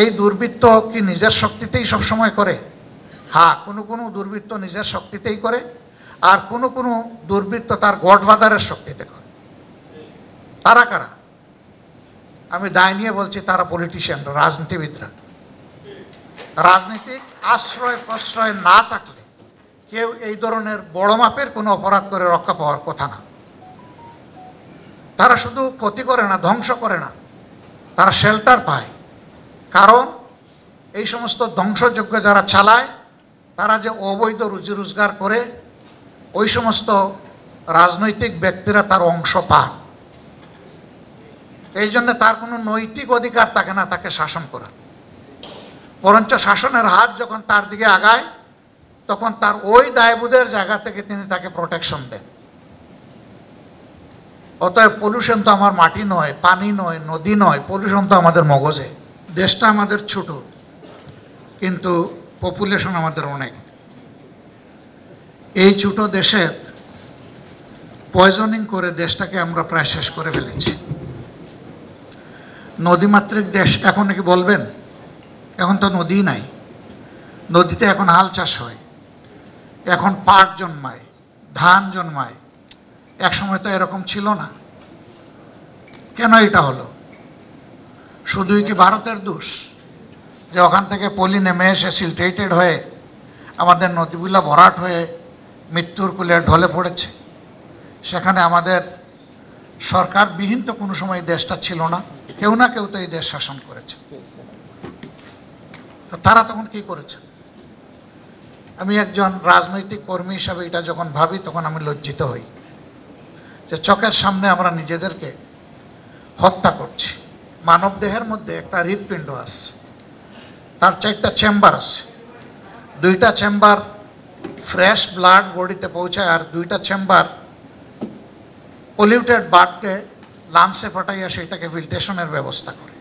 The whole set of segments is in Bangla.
এই দুর্বৃত্ত কি নিজের শক্তিতেই সবসময় করে? হ্যাঁ, কোনো দুর্বৃত্ত নিজের শক্তিতেই করে, আর কোনো দুর্বৃত্ত তার গডফাদারের শক্তিতে করে। তারা কারা? আমি দায় নিয়ে বলছি, তারা পলিটিশিয়ানরা, রাজনীতিবিদরা। রাজনীতিক আশ্রয় প্রশ্রয় না থাকলে কেউ এই ধরনের বড় মাপের কোনো অপরাধ করে রক্ষা পাওয়ার কথা না। তারা শুধু ক্ষতি করে না, ধ্বংস করে না, তারা শেল্টার পায়। কারণ এই সমস্ত ধ্বংসযজ্ঞ যারা চালায়, তারা যে অবৈধ রুজি রোজগার করে, ওই সমস্ত রাজনৈতিক ব্যক্তিরা তার অংশ পান। এই জন্য তার কোনো নৈতিক অধিকার থাকে না তাকে শাসন করার। বরঞ্চ শাসনের হাত যখন তার দিকে আগায়, তখন তার ওই দায়বোধের জায়গা থেকে তিনি তাকে প্রোটেকশন দেন। অতএব পলিউশন তো আমার মাটি নয়, পানি নয়, নদী নয়, পলিউশন তো আমাদের মগজে। দেশটা আমাদের ছোট, কিন্তু পপুলেশন আমাদের অনেক। এই ছোট দেশের পয়জনিং করে দেশটাকে আমরা প্রায় শেষ করে ফেলেছি। নদীমাতৃক দেশ এখন নাকি বলবেন, এখন তো নদী নাই। নদীতে এখন হাল চাষ হয়, এখন পাট জন্মায়, ধান জন্মায়। একসময় তো এরকম ছিল না। কেন এটা হলো? শুধুই কি ভারতের দোষ যে ওখান থেকে পলি নেমে এসে সিলটেটেড হয়ে আমাদের নদীগুলা ভরাট হয়ে মৃত্যুর কুলে ঢলে পড়েছে? সেখানে আমাদের সরকারবিহীন তো কোনো সময় দেশটা ছিল না। কেউ না কেউ তো এই দেশ শাসন করেছে। তো তারা তখন কি করেছে? আমি একজন রাজনৈতিক কর্মী হিসাবে এটা যখন ভাবি, তখন আমি লজ্জিত হই যে চোখের সামনে আমরা নিজেদেরকে হত্যা করছি। মানব দেহের মধ্যে একটা হৃৎপিণ্ড আছে, তার 4টা চেম্বার আছে। 2টা চেম্বার ফ্রেশ ব্লাড বডিতে পৌঁছায়, আর 2টা চেম্বার পলিউটেড ব্লাডকে লাংসে পাঠাইয়া সেটাকে ফিল্ট্রেশনের ব্যবস্থা করে।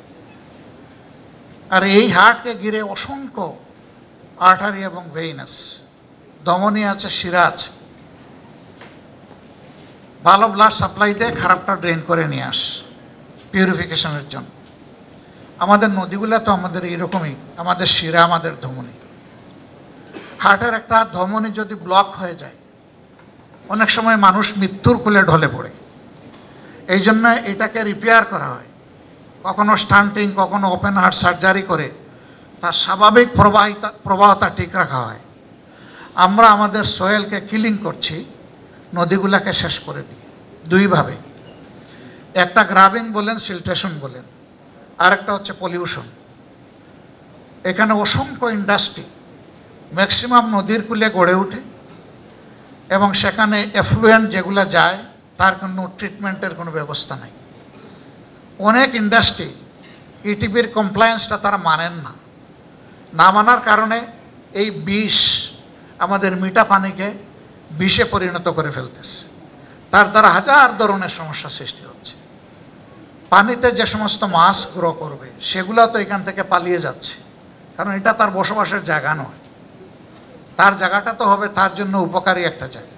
আর এই হার্টকে ঘিরে অসংখ্য আর্টারি এবং ভেইনাস, ধমনী আছে, শিরা আছে। ভালো ব্লাড সাপ্লাই দিয়ে খারাপটা ড্রেন করে নিয়ে আস পিউরিফিকেশনের জন্য। আমাদের নদীগুলো তো আমাদের এইরকমই, আমাদের শিরা, আমাদের ধমনী। হার্টের একটা ধমনী যদি ব্লক হয়ে যায়, অনেক সময় মানুষ মৃত্যুর কোলে ঢলে পড়ে। এই জন্য এটাকে রিপেয়ার করা হয়, কখনো স্টান্টিং, কখনো ওপেন হার্ট সার্জারি করে তার স্বাভাবিক প্রবাহতা ঠিক রাখা হয়। আমরা আমাদের সোয়েলকে কিলিং করছি, নদীগুলাকে শেষ করে দিই দুইভাবে। একটা গ্রাবিং বলেন, সিলট্রেশন বলেন, আরেকটা হচ্ছে পলিউশন। এখানে অসংখ্য ইন্ডাস্ট্রি ম্যাক্সিমাম নদীর কূলে গড়ে ওঠে, এবং সেখানে এফ্লুয়েন্ট যেগুলো যায় তার কোনো ট্রিটমেন্টের কোনো ব্যবস্থা নাই। অনেক ইন্ডাস্ট্রি ইটিপির কমপ্লায়েন্সটা তারা মানেন না। না মানার কারণে এই বিষ আমাদের মিঠা পানিকে বিষে পরিণত করে ফেলতেছে। তার দ্বারা হাজার ধরনের সমস্যা সৃষ্টি হচ্ছে। পানিতে যে সমস্ত মাছ গ্রো করবে সেগুলো তো এখান থেকে পালিয়ে যাচ্ছে, কারণ এটা তার বসবাসের জায়গা নয়। তার জায়গাটা তো হবে তার জন্য উপকারী একটা জায়গা।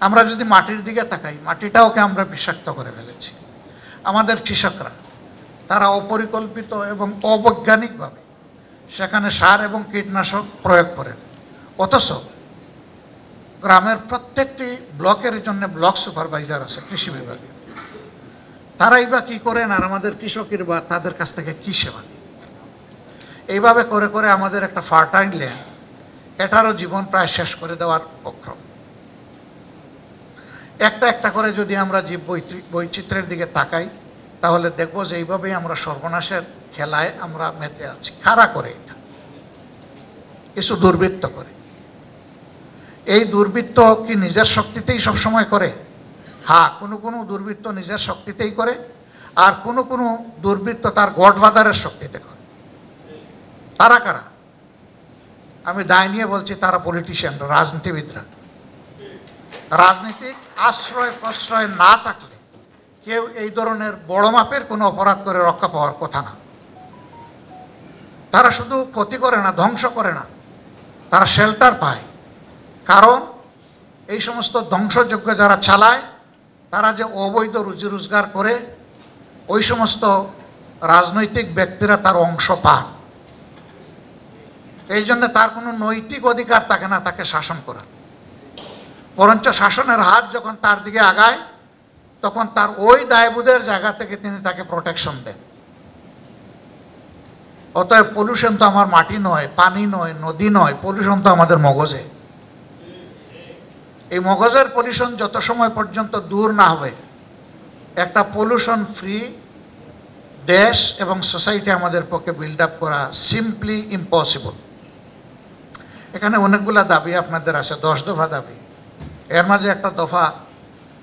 আমরা যদি মাটির দিকে তাকাই, মাটিটাওকে আমরা বিষাক্ত করে ফেলেছি। আমাদের কৃষকরা তারা অপরিকল্পিত এবং অবৈজ্ঞানিকভাবে সেখানে সার এবং কীটনাশক প্রয়োগ করেন। অথচ গ্রামের প্রত্যেকটি ব্লকের জন্য ব্লক সুপারভাইজার আছে কৃষি বিভাগে। তারাই বা কী করেন, আর আমাদের কৃষকের বা তাদের কাছ থেকে কী সেবা নেই? এইভাবে করে করে আমাদের একটা ফার্টাইল ল্যান্ড, এটারও জীবন প্রায় শেষ করে দেওয়ার উপক্রম। একটা একটা করে যদি আমরা জীব বৈচিত্র্যের দিকে তাকাই, তাহলে দেখব যে এইভাবেই আমরা সর্বনাশের খেলায় আমরা মেতে আছি। কারা করে এটা? কিছু দুর্বৃত্ত করে। এই দুর্বৃত্ত কি নিজের শক্তিতেই সবসময় করে? হ্যাঁ, কোনো দুর্বৃত্ত নিজের শক্তিতেই করে, আর কোনো দুর্বৃত্ত তার গডফাদারের শক্তিতে করে। তারা কারা? আমি দায় নিয়ে বলছি, তারা পলিটিশিয়ানরা, রাজনীতিবিদরা। রাজনীতিক আশ্রয় প্রশ্রয় না থাকলে কেউ এই ধরনের বড় মাপের কোনো অপরাধ করে রক্ষা পাওয়ার কথা না। তারা শুধু ক্ষতি করে না, ধ্বংস করে না, তারা শেল্টার পায়। কারণ এই সমস্ত ধ্বংসযজ্ঞ যারা চালায়, তারা যে অবৈধ রুজি রোজগার করে, ওই সমস্ত রাজনৈতিক ব্যক্তিরা তার অংশ পান। এই জন্য তার কোনো নৈতিক অধিকার থাকে না তাকে শাসন করা, বরঞ্চ শাসনের হাত যখন তার দিকে আগায় তখন তার ওই দায়বোধের জায়গা থেকে তিনি তাকে প্রোটেকশন দেন। অতএব পলিউশন তো আমার মাটি নয়, পানি নয়, নদী নয়, পলিউশন তো আমাদের মগজে। এই মগজের পলিউশন যত সময় পর্যন্ত দূর না হবে একটা পলিউশন ফ্রি দেশ এবং সোসাইটি আমাদের পক্ষে বিল্ড আপ করা সিম্পলি ইম্পসিবল। এখানে অনেকগুলা দাবি আপনাদের আছে, 10 দফা দাবি। এর মাঝে একটা দফা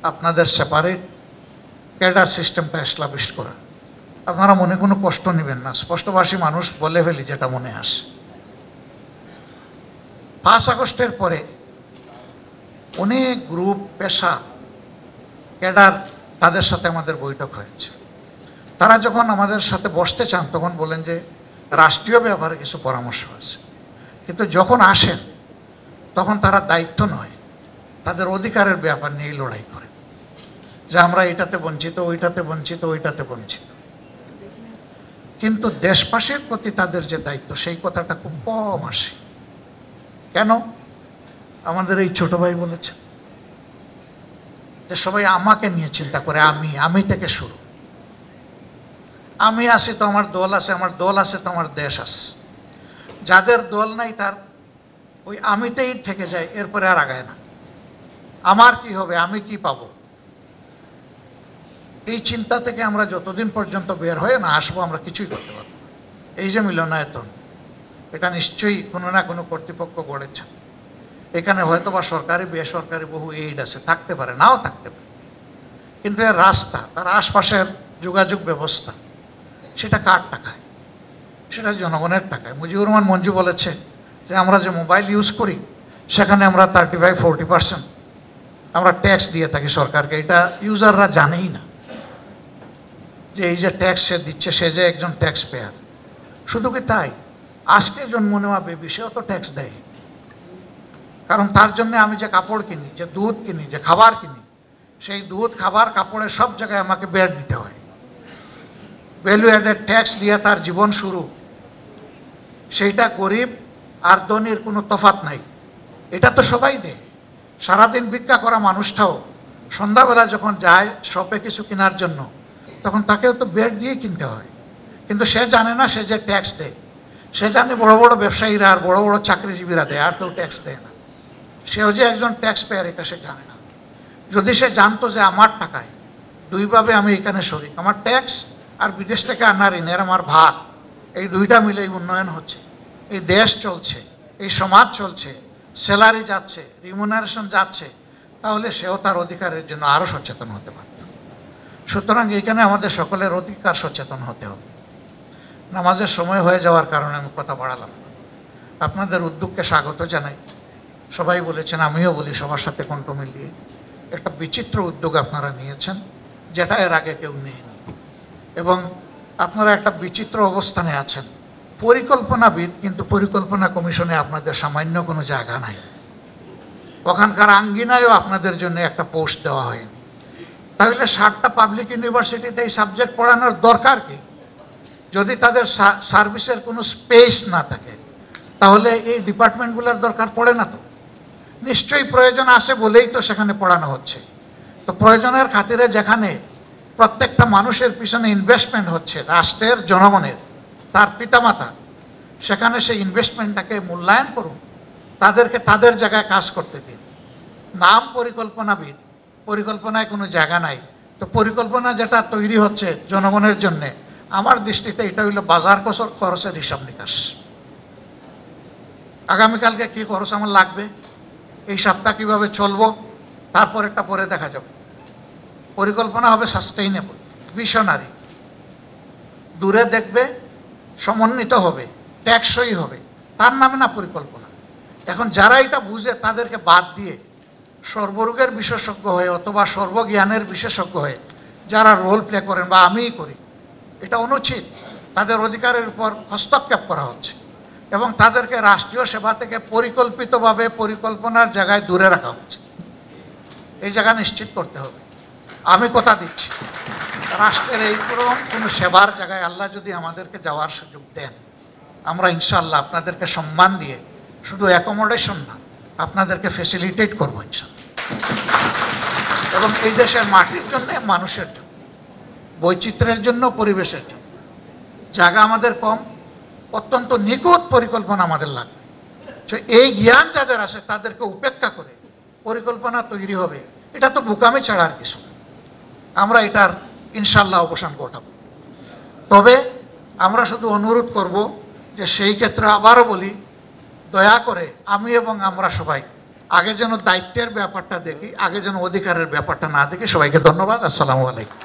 আপনাদের সেপারেট ক্যাডার সিস্টেমটা এস্টাবলিশ করা। আপনারা মনে কোনো কষ্ট নেবেন না, স্পষ্টভাষী মানুষ বলে ফেলি যেটা মনে আসে। 5 আগস্টের পরে অনেক গ্রুপ, পেশা, ক্যাডার, তাদের সাথে আমাদের বৈঠক হয়েছে। তারা যখন আমাদের সাথে বসতে চান তখন বলেন যে রাষ্ট্রীয় ব্যাপারে কিছু পরামর্শ আছে, কিন্তু যখন আসেন তখন তারা দায়িত্ব নয়, তাদের অধিকারের ব্যাপার নিয়েই লড়াই করে যে আমরা এটাতে বঞ্চিত, ওইটাতে বঞ্চিত, ওইটাতে বঞ্চিত। কিন্তু দেশবাসীর প্রতি তাদের যে দায়িত্ব সেই কথাটা খুব কম আসে। কেন? আমাদের এই ছোট ভাই বলেছেন যে সবাই আমাকে নিয়ে চিন্তা করে, আমি থেকে শুরু। আমি আছি তো আমার দল আছে, আমার দল আছে তো আমার দেশ আছে। যাদের দল নাই তার ওই আমিতেই থেকে যায়, এরপরে আর আগায় না। আমার কি হবে, আমি কি পাবো, এই চিন্তা থেকে আমরা যতদিন পর্যন্ত বের হয়ে না আসবো আমরা কিছুই করতে পারবো না। এই যে মিলনায়তন, এটা নিশ্চয়ই কোনো না কোনো কর্তৃপক্ষ গড়েছে। এখানে হয়তো বা সরকারি বেসরকারি বহু এইড আছে, থাকতে পারে, নাও থাকতে পারে, কিন্তু এর রাস্তা, তার আশপাশের যোগাযোগ ব্যবস্থা, সেটা কার টাকায়? সেটা জনগণের টাকায়। মুজিবুর রহমান মঞ্জু বলেছে যে আমরা যে মোবাইল ইউজ করি সেখানে আমরা 35-40% আমরা ট্যাক্স দিয়ে থাকি সরকারকে। এটা ইউজাররা জানেই না যে এই যে ট্যাক্স সে দিচ্ছে, সে যে একজন ট্যাক্স পেয়ার। শুধু কি তাই, আজকে জন্ম নেওয়া বেবি সেও তো ট্যাক্স দেয়, কারণ তার জন্য আমি যে কাপড় কিনি, যে দুধ কিনি, যে খাবার কিনি, সেই দুধ, খাবার, কাপড়ের সব জায়গায় আমাকে ব্যয় দিতে হয়। ভ্যালু অ্যাডেড ট্যাক্স দিয়ে তার জীবন শুরু। সেইটা গরিব আর ধনীর কোনো তফাৎ নাই, এটা তো সবাই দেয়। সারাদিন ভিক্ষা করা মানুষটাও সন্ধ্যাবেলা যখন যায় শপে কিছু কেনার জন্য, তখন তাকেও তো বেড দিয়ে কিনতে হয়। কিন্তু সে জানে না সে যে ট্যাক্স দেয়। সে জানে বড় বড় ব্যবসায়ীরা আর বড় বড় চাকরিজীবীরা দেয়, আর কেউ ট্যাক্স দেয় না। সেও যে একজন ট্যাক্স পেয়ার এটা সে জানে না। যদি সে জানতো যে আমার টাকায় দুইভাবে আমি এখানে শরিক, আমার ট্যাক্স আর বিদেশ থেকে আনা ঋণের আমার ভাগ, এই দুইটা মিলেই উন্নয়ন হচ্ছে, এই দেশ চলছে, এই সমাজ চলছে, স্যালারি যাচ্ছে, রিমুনারেশন যাচ্ছে, তাহলে সেও তার অধিকারের জন্য আরও সচেতন হতে পারত। সুতরাং এখানে আমাদের সকলের অধিকার সচেতন হতে হবে। নামাজের সময় হয়ে যাওয়ার কারণে আমি কথা বাড়ালাম। আপনাদের উদ্যোগকে স্বাগত জানাই। সবাই বলেছেন, আমিও বলি সবার সাথে কণ্ঠ মিলিয়ে, একটা বিচিত্র উদ্যোগ আপনারা নিয়েছেন যেটা এর আগে কেউ নেয়নি, এবং আপনারা একটা বিচিত্র অবস্থানে আছেন। পরিকল্পনাবিদ, কিন্তু পরিকল্পনা কমিশনে আপনাদের সামান্য কোনো জায়গা নাই। ওখানকার আঙ্গিনায়ও আপনাদের জন্য একটা পোস্ট দেওয়া হয়নি। তাহলে 60টা পাবলিক ইউনিভার্সিটিতে এই সাবজেক্ট পড়ানোর দরকার কি? যদি তাদের সার্ভিসের কোনো স্পেস না থাকে তাহলে এই ডিপার্টমেন্টগুলোর দরকার পড়ে না। তো নিশ্চয়ই প্রয়োজন আছে বলেই তো সেখানে পড়ানো হচ্ছে। তো প্রয়োজনের খাতিরে যেখানে প্রত্যেকটা মানুষের পিছনে ইনভেস্টমেন্ট হচ্ছে, রাষ্ট্রের, জনগণের, তার পিতামাতা, সেখানে সেই ইনভেস্টমেন্টটাকে মূল্যায়ন করুন, তাদেরকে তাদের জায়গায় কাজ করতে দিন। নাম পরিকল্পনাবিদ, পরিকল্পনায় কোনো জায়গা নাই। তো পরিকল্পনা যেটা তৈরি হচ্ছে জনগণের জন্যে, আমার দৃষ্টিতে এটা হইল বাজার খরচের হিসাব নিকাশ। আগামীকালকে কী খরচ আমার লাগবে, এই সপ্তাহ কীভাবে চলবো, তারপর একটা পরে দেখা যাবে। পরিকল্পনা হবে সাস্টেইনেবল, ভিশনারি, দূরে দেখবে, সমন্বিত হবে, টেকসই হবে, তার নামে না পরিকল্পনা। এখন যারা এটা বুঝে তাদেরকে বাদ দিয়ে সর্বরোগের বিশেষজ্ঞ হয়ে অথবা সর্বজ্ঞানের বিশেষজ্ঞ হয়ে যারা রোল প্লে করেন বা আমিই করি, এটা অনুচিত। তাদের অধিকারের উপর হস্তক্ষেপ করা হচ্ছে এবং তাদেরকে রাষ্ট্রীয় সেবা থেকে পরিকল্পিতভাবে পরিকল্পনার জায়গায় দূরে রাখা হচ্ছে। এই জায়গা নিশ্চিত করতে হবে। আমি কথা দিচ্ছি, রাষ্ট্রের এই কোনো সেবার জায়গায় আল্লাহ যদি আমাদেরকে যাওয়ার সুযোগ দেন, আমরা ইনশাআল্লাহ আপনাদেরকে সম্মান দিয়ে শুধু অ্যাকোমোডেশন না, আপনাদেরকে ফেসিলিটেট করবো ইনশাআল্লাহ। এবং এই দেশের মাটির জন্য, মানুষের জন্য, বৈচিত্র্যের জন্য, পরিবেশের জন্য জায়গা আমাদের কম, অত্যন্ত নিখুঁত পরিকল্পনা আমাদের লাগবে। তো এই জ্ঞান যাদের আছে তাদেরকে উপেক্ষা করে পরিকল্পনা তৈরি হবে, এটা তো বোকামি ছাড়া আর কিছু না। আমরা এটার ইনশাল্লাহ অবসান ঘটাবো। তবে আমরা শুধু অনুরোধ করব যে সেই ক্ষেত্রে আবারও বলি, দয়া করে আমি এবং আমরা সবাই আগে যেন দায়িত্বের ব্যাপারটা দেখি, আগে যেন অধিকারের ব্যাপারটা না দেখি। সবাইকে ধন্যবাদ। আসসালামু আলাইকুম।